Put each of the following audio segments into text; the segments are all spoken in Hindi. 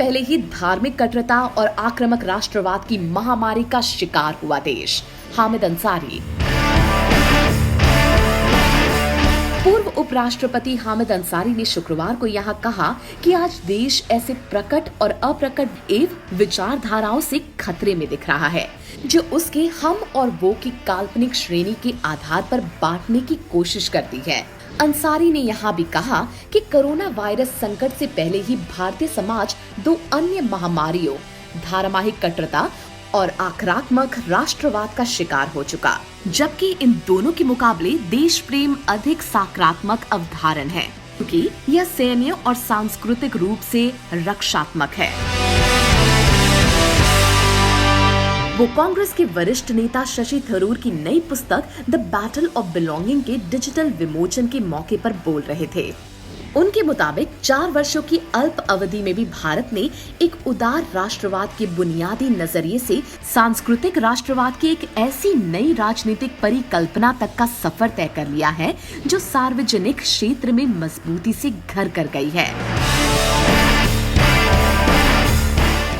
पहले ही धार्मिक कट्टरता और आक्रामक राष्ट्रवाद की महामारी का शिकार हुआ देश। हामिद अंसारी। पूर्व उपराष्ट्रपति हामिद अंसारी ने शुक्रवार को यहाँ कहा कि आज देश ऐसे प्रकट और अप्रकट एवं विचारधाराओं से खतरे में दिख रहा है जो उसके हम और वो की काल्पनिक श्रेणी के आधार पर बांटने की कोशिश करती है। अंसारी ने यहाँ भी कहा कि कोरोना वायरस संकट से पहले ही भारतीय समाज दो अन्य महामारियों, धारावाहिक कट्टरता और आक्रामक राष्ट्रवाद का शिकार हो चुका, जबकि इन दोनों के मुकाबले देश प्रेम अधिक सकारात्मक अवधारण है क्योंकि यह सैन्य और सांस्कृतिक रूप से रक्षात्मक है। वो कांग्रेस के वरिष्ठ नेता शशि थरूर की नई पुस्तक द बैटल ऑफ बिलोंगिंग के डिजिटल विमोचन के मौके पर बोल रहे थे। उनके मुताबिक 4 वर्षों की अल्प अवधि में भी भारत ने एक उदार राष्ट्रवाद के बुनियादी नजरिए से सांस्कृतिक राष्ट्रवाद की एक ऐसी नई राजनीतिक परिकल्पना तक का सफर तय कर लिया है जो सार्वजनिक क्षेत्र में मजबूती से घर कर गई है।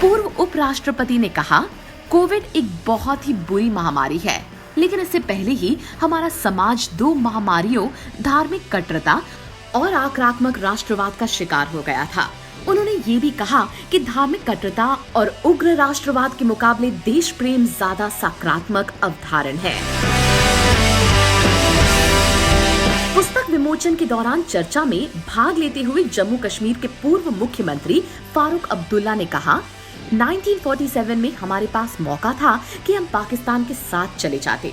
पूर्व उपराष्ट्रपति ने कहा, कोविड एक बहुत ही बुरी महामारी है, लेकिन इससे पहले ही हमारा समाज 2 महामारियों, धार्मिक कट्टरता और आक्रामक राष्ट्रवाद का शिकार हो गया था। उन्होंने ये भी कहा कि धार्मिक कट्टरता और उग्र राष्ट्रवाद के मुकाबले देश प्रेम ज्यादा सकारात्मक अवधारण है। पुस्तक विमोचन के दौरान चर्चा में भाग लेते हुए जम्मू कश्मीर के पूर्व मुख्यमंत्री फारूक अब्दुल्ला ने कहा, 1947 में हमारे पास मौका था कि हम पाकिस्तान के साथ चले जाते,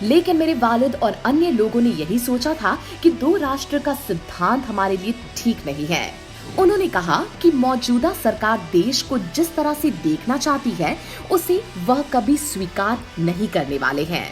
लेकिन मेरे वालिद और अन्य लोगों ने यही सोचा था कि 2 राष्ट्र का सिद्धांत हमारे लिए ठीक नहीं है। उन्होंने कहा कि मौजूदा सरकार देश को जिस तरह से देखना चाहती है उसे वह कभी स्वीकार नहीं करने वाले हैं।